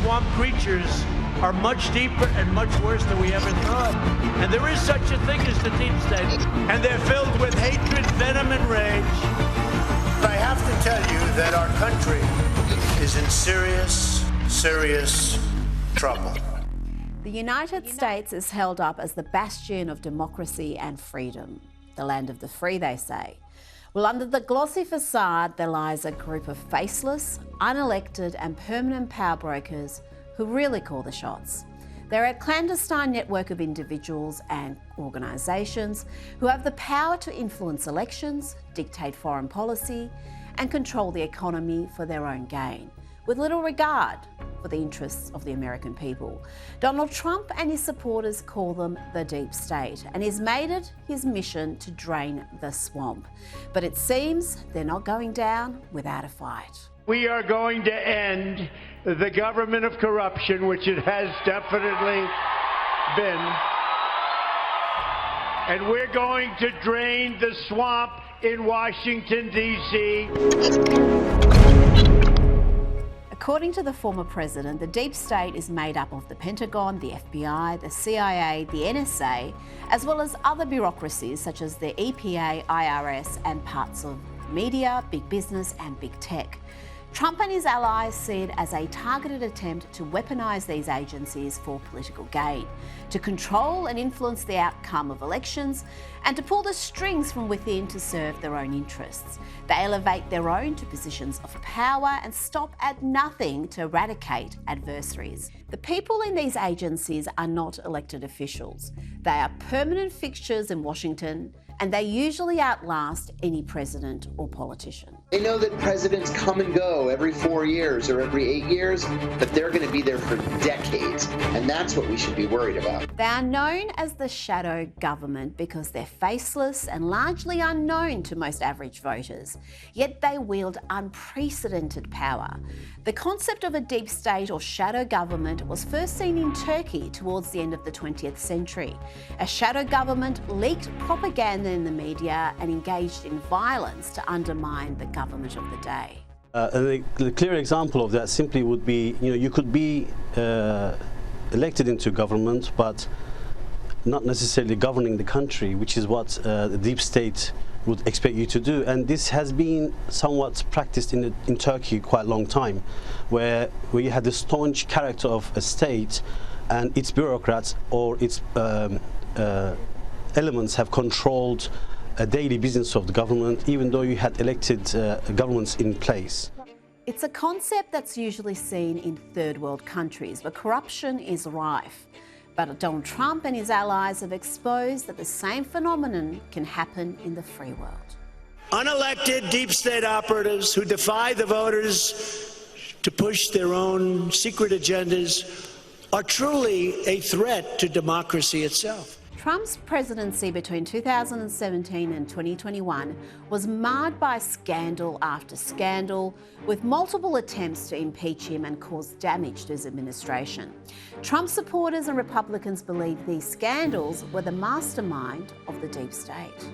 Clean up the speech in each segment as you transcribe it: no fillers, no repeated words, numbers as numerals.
swamp creatures are much deeper and much worse than we ever thought. And there is such a thing as the deep state. And they're filled with hatred, venom, and rage. I have to tell you that our country is in serious, serious trouble. The United States is held up as the bastion of democracy and freedom. The land of the free, they say. Well, under the glossy facade, there lies a group of faceless, unelected and permanent power brokers who really call the shots. They're a clandestine network of individuals and organisations who have the power to influence elections, dictate foreign policy and control the economy for their own gain, with little regard for the interests of the American people. Donald Trump and his supporters call them the deep state, and he's made it his mission to drain the swamp. But it seems they're not going down without a fight. We are going to end the government of corruption, which it has definitely been. And we're going to drain the swamp in Washington, D.C. According to the former president, the deep state is made up of the Pentagon, the FBI, the CIA, the NSA, as well as other bureaucracies such as the EPA, IRS, and parts of media, big business, and big tech. Trump and his allies see it as a targeted attempt to weaponise these agencies for political gain, to control and influence the outcome of elections, and to pull the strings from within to serve their own interests. They elevate their own to positions of power and stop at nothing to eradicate adversaries. The people in these agencies are not elected officials. They are permanent fixtures in Washington, and they usually outlast any president or politician. They know that presidents come and go every 4 years or every 8 years, but they're going to be there for decades, and that's what we should be worried about. They are known as the shadow government because they're faceless and largely unknown to most average voters, yet they wield unprecedented power. The concept of a deep state or shadow government was first seen in Turkey towards the end of the 20th century. A shadow government leaked propaganda in the media and engaged in violence to undermine the government of the day. The clear example of that simply would be, you could be elected into government, but not necessarily governing the country, which is what the deep state would expect you to do. And this has been somewhat practiced in Turkey quite a long time, where you had the staunch character of a state and its bureaucrats or its elements have controlled a daily business of the government, even though you had elected governments in place. It's a concept that's usually seen in third world countries where corruption is rife. But Donald Trump and his allies have exposed that the same phenomenon can happen in the free world. Unelected deep state operatives who defy the voters to push their own secret agendas are truly a threat to democracy itself. Trump's presidency between 2017 and 2021 was marred by scandal after scandal, with multiple attempts to impeach him and cause damage to his administration. Trump supporters and Republicans believe these scandals were the mastermind of the deep state.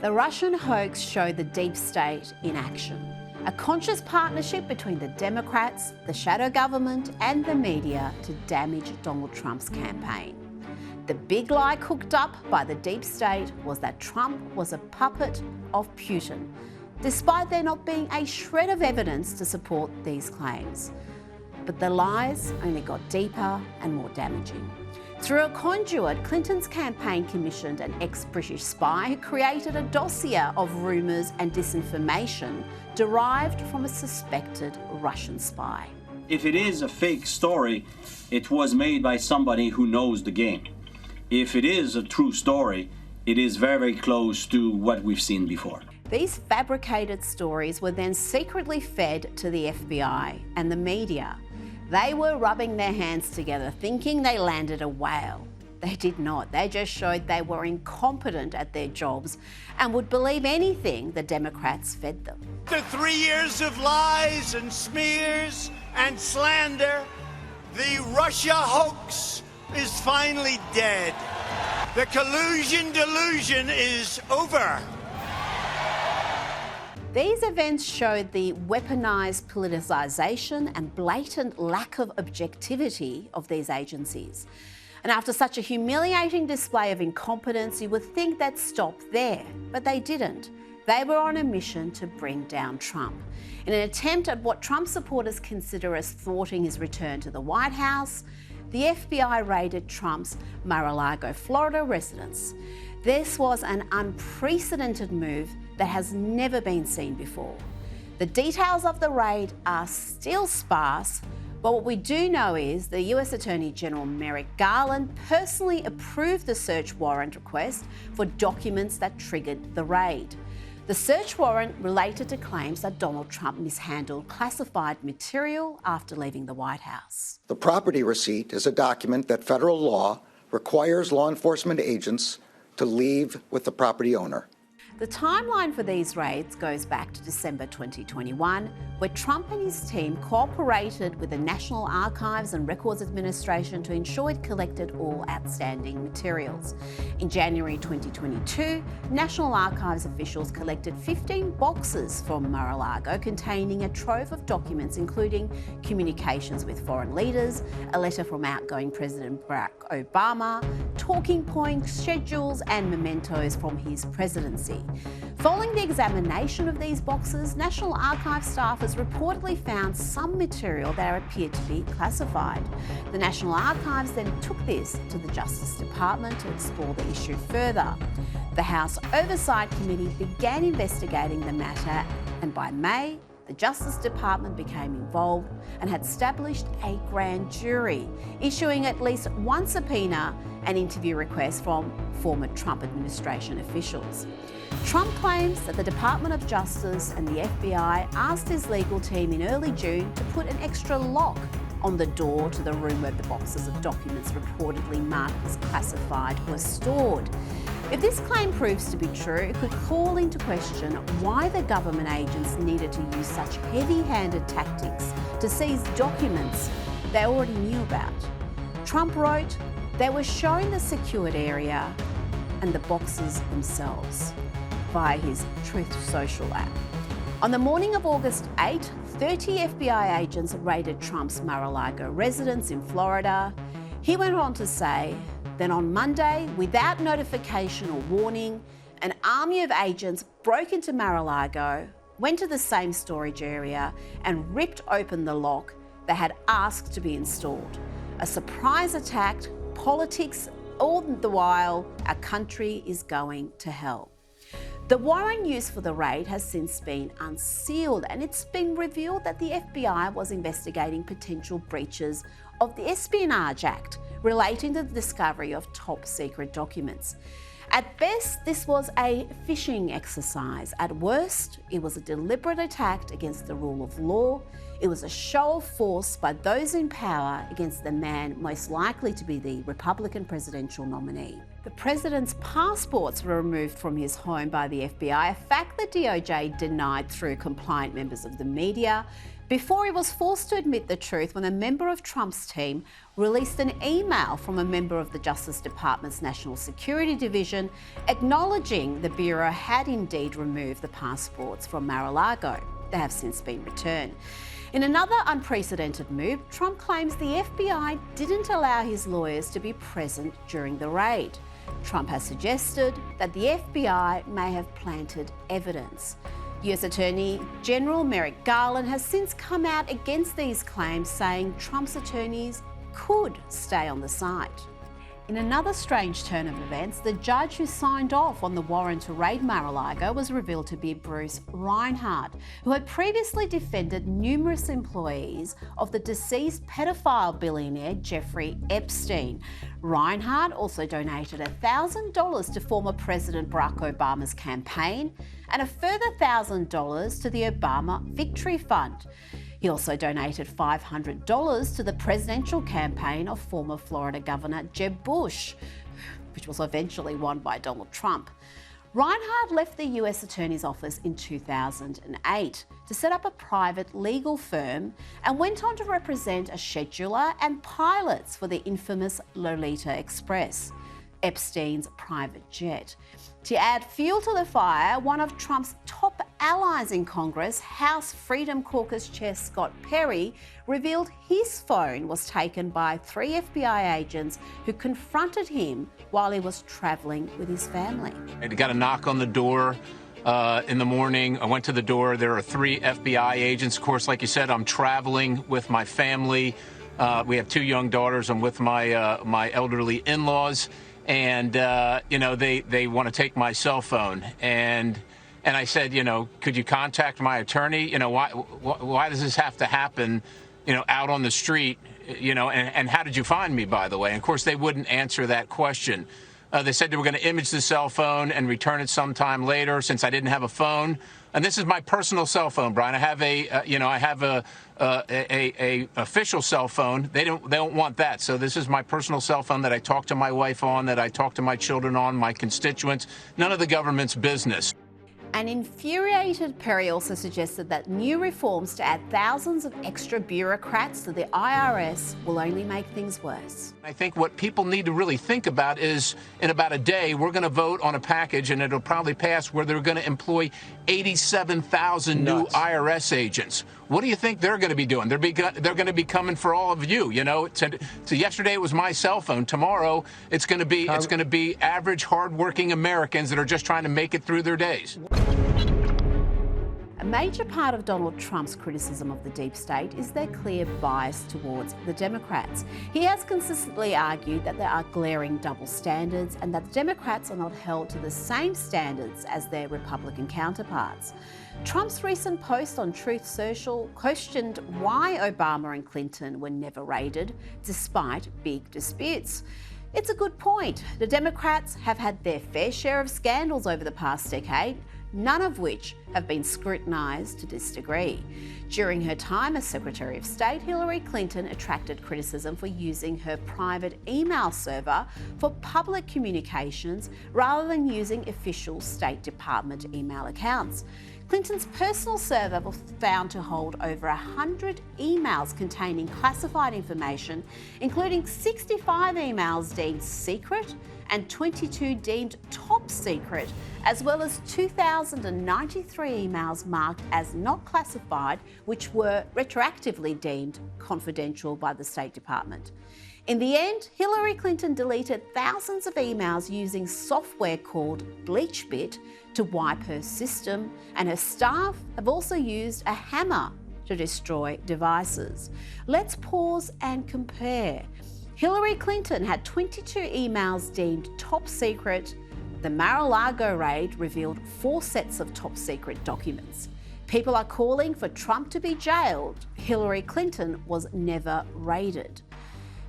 The Russian hoax showed the deep state in action. A conscious partnership between the Democrats, the shadow government and the media to damage Donald Trump's campaign. The big lie cooked up by the deep state was that Trump was a puppet of Putin, despite there not being a shred of evidence to support these claims. But the lies only got deeper and more damaging. Through a conduit, Clinton's campaign commissioned an ex-British spy who created a dossier of rumours and disinformation derived from a suspected Russian spy. If it is a fake story, it was made by somebody who knows the game. If it is a true story, it is very, very close to what we've seen before. These fabricated stories were then secretly fed to the FBI and the media. They were rubbing their hands together, thinking they landed a whale. They did not. They just showed they were incompetent at their jobs and would believe anything the Democrats fed them. After 3 years of lies and smears and slander, the Russia hoax is finally dead. The collusion delusion is over. These events showed the weaponised politicisation and blatant lack of objectivity of these agencies. And after such a humiliating display of incompetence, you would think they'd stop there, but they didn't. They were on a mission to bring down Trump. In an attempt at what Trump supporters consider as thwarting his return to the White House, the FBI raided Trump's Mar-a-Lago, Florida residence. This was an unprecedented move that has never been seen before. The details of the raid are still sparse, but what we do know is the US Attorney General Merrick Garland personally approved the search warrant request for documents that triggered the raid. The search warrant related to claims that Donald Trump mishandled classified material after leaving the White House. The property receipt is a document that federal law requires law enforcement agents to leave with the property owner. The timeline for these raids goes back to December 2021, where Trump and his team cooperated with the National Archives and Records Administration to ensure it collected all outstanding materials. In January 2022, National Archives officials collected 15 boxes from Mar-a-Lago containing a trove of documents, including communications with foreign leaders, a letter from outgoing President Barack Obama, talking points, schedules, and mementos from his presidency. Following the examination of these boxes, National Archives staffers reportedly found some material that appeared to be classified. The National Archives then took this to the Justice Department to explore the issue further. The House Oversight Committee began investigating the matter, and by May, the Justice Department became involved and had established a grand jury, issuing at least one subpoena and interview requests from former Trump administration officials. Trump claims that the Department of Justice and the FBI asked his legal team in early June to put an extra lock on the door to the room where the boxes of documents reportedly marked as classified were stored. If this claim proves to be true, it could call into question why the government agents needed to use such heavy-handed tactics to seize documents they already knew about. Trump wrote, "They were shown the secured area and the boxes themselves," via his Truth Social app. On the morning of August 8, 30 FBI agents raided Trump's Mar-a-Lago residence in Florida. He went on to say, then on Monday, without notification or warning, an army of agents broke into Mar-a-Lago, went to the same storage area, and ripped open the lock they had asked to be installed. A surprise attack, politics, all the while our country is going to hell. The warrant used for the raid has since been unsealed, and it's been revealed that the FBI was investigating potential breaches of the Espionage Act relating to the discovery of top secret documents. At best, this was a phishing exercise. At worst, it was a deliberate attack against the rule of law. It was a show of force by those in power against the man most likely to be the Republican presidential nominee. The president's passports were removed from his home by the FBI, a fact that DOJ denied through compliant members of the media, before he was forced to admit the truth when a member of Trump's team released an email from a member of the Justice Department's National Security Division acknowledging the Bureau had indeed removed the passports from Mar-a-Lago. They have since been returned. In another unprecedented move, Trump claims the FBI didn't allow his lawyers to be present during the raid. Trump has suggested that the FBI may have planted evidence. US Attorney General Merrick Garland has since come out against these claims, saying Trump's attorneys could stay on the site. In another strange turn of events, the judge who signed off on the warrant to raid Mar-a-Lago was revealed to be Bruce Reinhart, who had previously defended numerous employees of the deceased pedophile billionaire Jeffrey Epstein. Reinhart also donated $1,000 to former President Barack Obama's campaign and a further $1,000 to the Obama Victory Fund. He also donated $500 to the presidential campaign of former Florida Governor Jeb Bush, which was eventually won by Donald Trump. Reinhart left the US Attorney's Office in 2008 to set up a private legal firm and went on to represent a scheduler and pilots for the infamous Lolita Express. Epstein's private jet. To add fuel to the fire, one of Trump's top allies in Congress, House Freedom Caucus Chair Scott Perry, revealed his phone was taken by 3 FBI agents who confronted him while he was travelling with his family. I got a knock on the door in the morning. I went to the door. There are 3 FBI agents. Of course, like you said, I'm traveling with my family. We have 2 young daughters. I'm with my elderly in-laws. And, you know, they want to take my cell phone. And I said, you know, could you contact my attorney? You know, why does this have to happen, you know, out on the street? You know, and how did you find me, by the way? And, of course, they wouldn't answer that question. They said they were going to image the cell phone and return it sometime later since I didn't have a phone. And this is my personal cell phone, Brian. I have a official cell phone. They don't want that. So this is my personal cell phone that I talk to my wife on, that I talk to my children on, my constituents. None of the government's business. An infuriated Perry also suggested that new reforms to add thousands of extra bureaucrats to the IRS will only make things worse. I think what people need to really think about is in about a day, we're going to vote on a package, and it'll probably pass, where they're going to employ 87,000 new IRS agents. What do you think they're going to be doing? They're going to be coming for all of you. You know, so yesterday it was my cell phone. Tomorrow it's going to be average, hardworking Americans that are just trying to make it through their days. A major part of Donald Trump's criticism of the deep state is their clear bias towards the Democrats. He has consistently argued that there are glaring double standards and that the Democrats are not held to the same standards as their Republican counterparts. Trump's recent post on Truth Social questioned why Obama and Clinton were never raided, despite big disputes. It's a good point. The Democrats have had their fair share of scandals over the past decade, none of which have been scrutinised to this degree. During her time as Secretary of State, Hillary Clinton attracted criticism for using her private email server for public communications rather than using official State Department email accounts. Clinton's personal server was found to hold over 100 emails containing classified information, including 65 emails deemed secret and 22 deemed top secret, as well as 2,093 emails marked as not classified, which were retroactively deemed confidential by the State Department. In the end, Hillary Clinton deleted thousands of emails using software called BleachBit to wipe her system, and her staff have also used a hammer to destroy devices. Let's pause and compare. Hillary Clinton had 22 emails deemed top secret. The Mar-a-Lago raid revealed 4 sets of top secret documents. People are calling for Trump to be jailed. Hillary Clinton was never raided.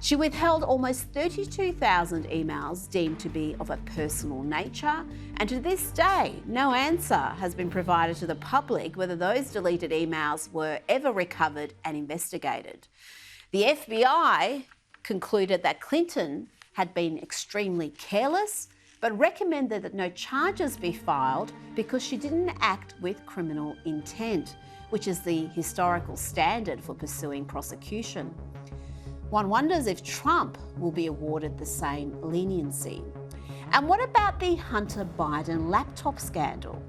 She withheld almost 32,000 emails deemed to be of a personal nature, and to this day, no answer has been provided to the public whether those deleted emails were ever recovered and investigated. The FBI concluded that Clinton had been extremely careless, but recommended that no charges be filed because she didn't act with criminal intent, which is the historical standard for pursuing prosecution. One wonders if Trump will be awarded the same leniency. And what about the Hunter Biden laptop scandal?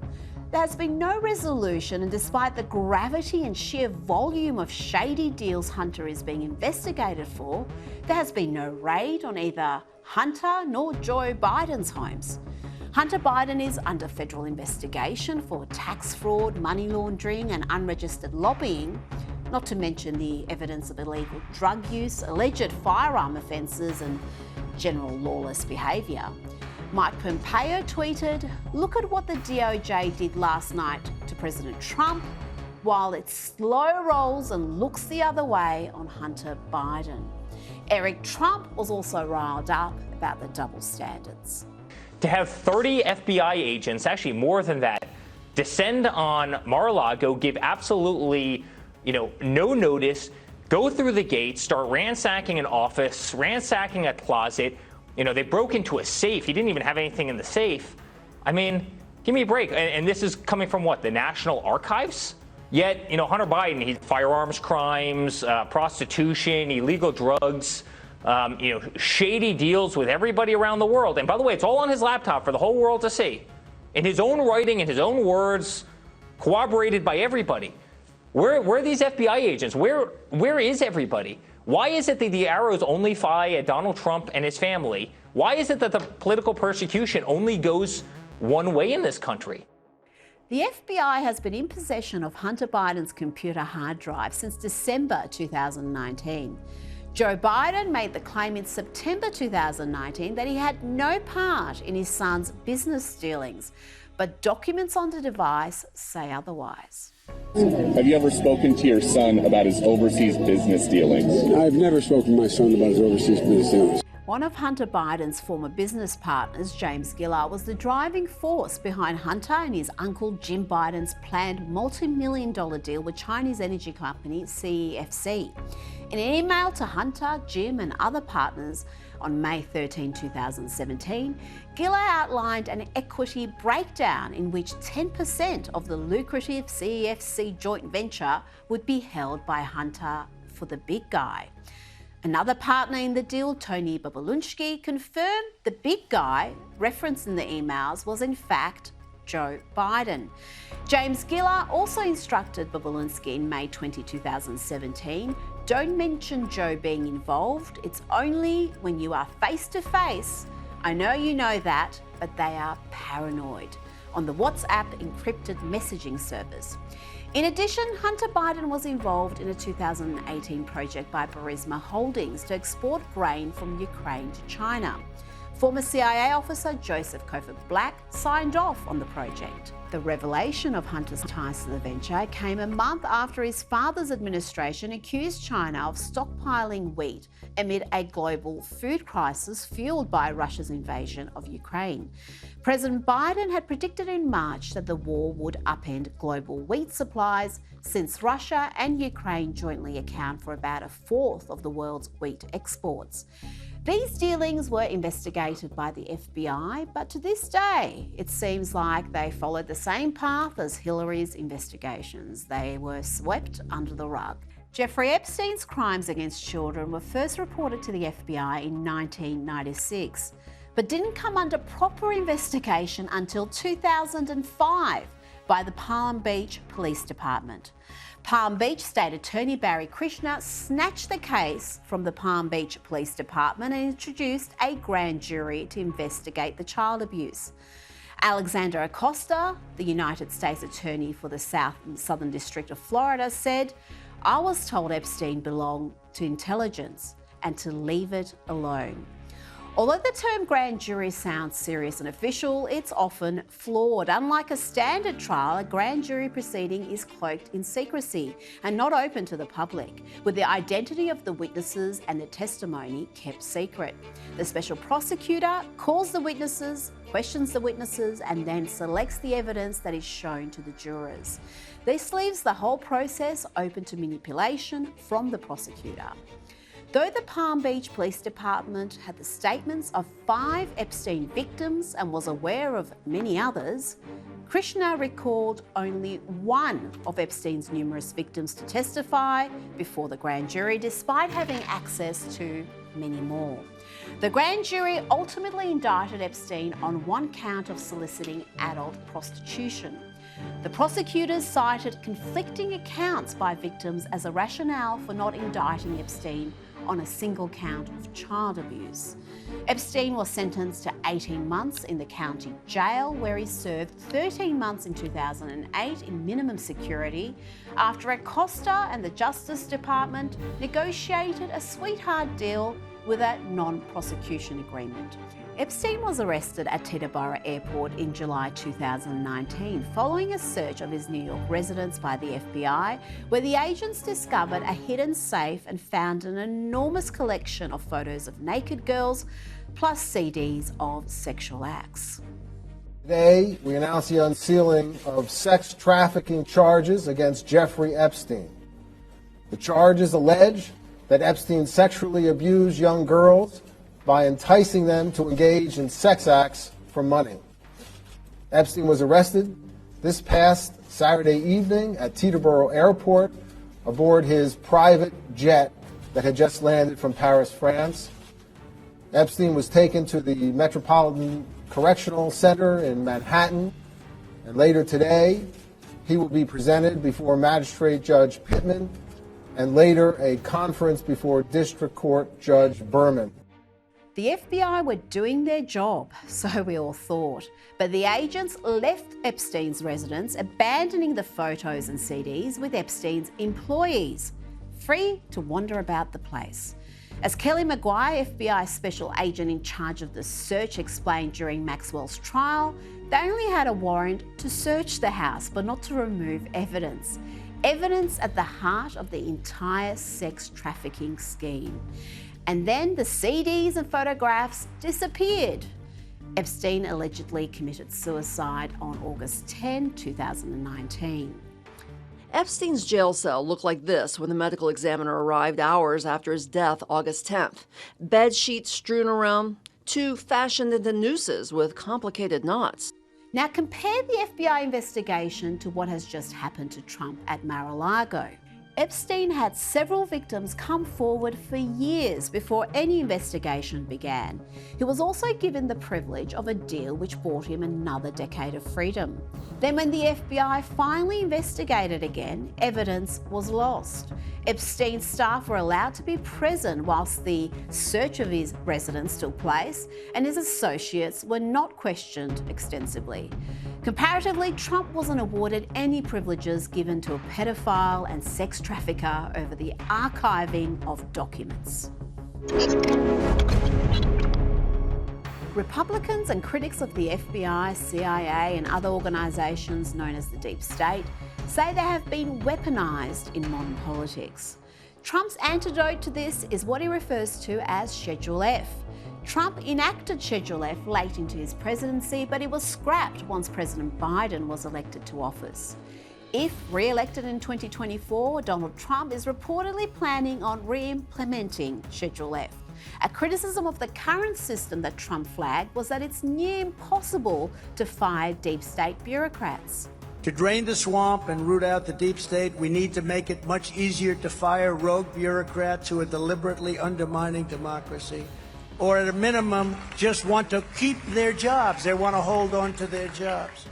There has been no resolution, and despite the gravity and sheer volume of shady deals Hunter is being investigated for, there has been no raid on either Hunter nor Joe Biden's homes. Hunter Biden is under federal investigation for tax fraud, money laundering, and unregistered lobbying, not to mention the evidence of illegal drug use, alleged firearm offences, and general lawless behaviour. Mike Pompeo tweeted, "Look at what the DOJ did last night to President Trump, while it slow rolls and looks the other way on Hunter Biden." Eric Trump was also riled up about the double standards. To have 30 FBI agents, actually more than that, descend on Mar-a-Lago, give absolutely, no notice, go through the gate, start ransacking an office, ransacking a closet. They broke into a safe. He didn't even have anything in the safe. I mean, give me a break. And this is coming from what? The National Archives? Yet, Hunter Biden, firearms crimes, prostitution, illegal drugs, shady deals with everybody around the world. And by the way, it's all on his laptop for the whole world to see. In his own writing, in his own words, corroborated by everybody. Where are these FBI agents? Where is everybody? Why is it that the arrows only fly at Donald Trump and his family? Why is it that the political persecution only goes one way in this country? The FBI has been in possession of Hunter Biden's computer hard drive since December 2019. Joe Biden made the claim in September 2019 that he had no part in his son's business dealings, but documents on the device say otherwise. Have you ever spoken to your son about his overseas business dealings? I've never spoken to my son about his overseas business dealings. One of Hunter Biden's former business partners, James Gillard, was the driving force behind Hunter and his uncle Jim Biden's planned multi-million-dollar deal with Chinese energy company CEFC. In an email to Hunter, Jim and other partners on May 13, 2017, Gillard outlined an equity breakdown in which 10% of the lucrative CEFC joint venture would be held by Hunter for the big guy. Another partner in the deal, Tony Babalunsky, confirmed the big guy referenced in the emails was in fact Joe Biden. James Gillard also instructed Babalunsky in May 20, 2017, don't mention Joe being involved. It's only when you are face to face. I know you know that, but they are paranoid. On the WhatsApp encrypted messaging service. In addition, Hunter Biden was involved in a 2018 project by Burisma Holdings to export grain from Ukraine to China. Former CIA officer Joseph Kofod Black signed off on the project. The revelation of Hunter's ties to the venture came a month after his father's administration accused China of stockpiling wheat amid a global food crisis fueled by Russia's invasion of Ukraine. President Biden had predicted in March that the war would upend global wheat supplies, since Russia and Ukraine jointly account for about a fourth of the world's wheat exports. These dealings were investigated by the FBI, but to this day, it seems like they followed the same path as Hillary's investigations. They were swept under the rug. Jeffrey Epstein's crimes against children were first reported to the FBI in 1996, but didn't come under proper investigation until 2005 by the Palm Beach Police Department. Palm Beach State Attorney Barry Krishna snatched the case from the Palm Beach Police Department and introduced a grand jury to investigate the child abuse. Alexander Acosta, the United States Attorney for the Southern District of Florida, said, I was told Epstein belonged to intelligence and to leave it alone. Although the term grand jury sounds serious and official, it's often flawed. Unlike a standard trial, a grand jury proceeding is cloaked in secrecy and not open to the public, with the identity of the witnesses and the testimony kept secret. The special prosecutor calls the witnesses, questions the witnesses, and then selects the evidence that is shown to the jurors. This leaves the whole process open to manipulation from the prosecutor. Though the Palm Beach Police Department had the statements of 5 Epstein victims and was aware of many others, Krishna recalled only one of Epstein's numerous victims to testify before the grand jury, despite having access to many more. The grand jury ultimately indicted Epstein on one count of soliciting adult prostitution. The prosecutors cited conflicting accounts by victims as a rationale for not indicting Epstein on a single count of child abuse. Epstein was sentenced to 18 months in the county jail, where he served 13 months in 2008 in minimum security after Acosta and the Justice Department negotiated a sweetheart deal with a non-prosecution agreement. Epstein was arrested at Teterboro Airport in July 2019 following a search of his New York residence by the FBI, where the agents discovered a hidden safe and found an enormous collection of photos of naked girls, plus CDs of sexual acts. Today, we announce the unsealing of sex trafficking charges against Jeffrey Epstein. The charges allege that Epstein sexually abused young girls by enticing them to engage in sex acts for money. Epstein was arrested this past Saturday evening at Teterboro Airport aboard his private jet that had just landed from Paris, France. Epstein was taken to the Metropolitan Correctional Center in Manhattan, and later today, he will be presented before Magistrate Judge Pittman, and later a conference before District Court Judge Berman. The FBI were doing their job, so we all thought. But the agents left Epstein's residence, abandoning the photos and CDs with Epstein's employees, free to wander about the place. As Kelly Maguire, FBI special agent in charge of the search, explained during Maxwell's trial, they only had a warrant to search the house, but not to remove evidence. Evidence at the heart of the entire sex trafficking scheme. And then the CDs and photographs disappeared. Epstein allegedly committed suicide on August 10, 2019. Epstein's jail cell looked like this when the medical examiner arrived hours after his death, August 10th. Bed sheets strewn around, two fashioned into nooses with complicated knots. Now compare the FBI investigation to what has just happened to Trump at Mar-a-Lago. Epstein had several victims come forward for years before any investigation began. He was also given the privilege of a deal which bought him another decade of freedom. Then when the FBI finally investigated again, evidence was lost. Epstein's staff were allowed to be present whilst the search of his residence took place, and his associates were not questioned extensively. Comparatively, Trump wasn't awarded any privileges given to a pedophile and sex trafficker over the archiving of documents. Republicans and critics of the FBI, CIA and other organisations known as the Deep State say they have been weaponised in modern politics. Trump's antidote to this is what he refers to as Schedule F. Trump enacted Schedule F late into his presidency, but it was scrapped once President Biden was elected to office. If re-elected in 2024, Donald Trump is reportedly planning on re-implementing Schedule F. A criticism of the current system that Trump flagged was that it's near impossible to fire deep state bureaucrats. To drain the swamp and root out the deep state, we need to make it much easier to fire rogue bureaucrats who are deliberately undermining democracy, or at a minimum, just want to keep their jobs. They want to hold on to their jobs.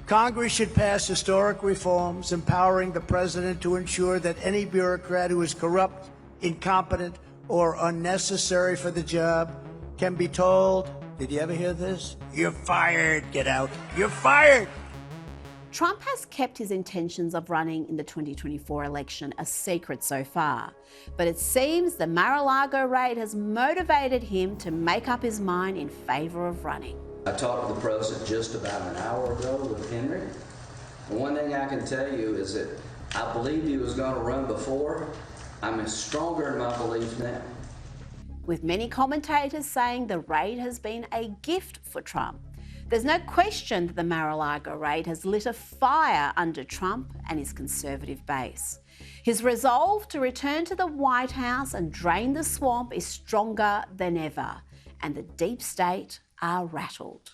Congress should pass historic reforms empowering the president to ensure that any bureaucrat who is corrupt, incompetent, or unnecessary for the job can be told, did you ever hear this? You're fired, get out, you're fired. Trump has kept his intentions of running in the 2024 election a secret so far, but it seems the Mar-a-Lago raid has motivated him to make up his mind in favour of running. I talked to the president just about an hour ago with Henry. And one thing I can tell you is that I believed he was going to run before. I'm stronger in my belief now. With many commentators saying the raid has been a gift for Trump. There's no question that the Mar-a-Lago raid has lit a fire under Trump and his conservative base. His resolve to return to the White House and drain the swamp is stronger than ever, and the deep state are rattled.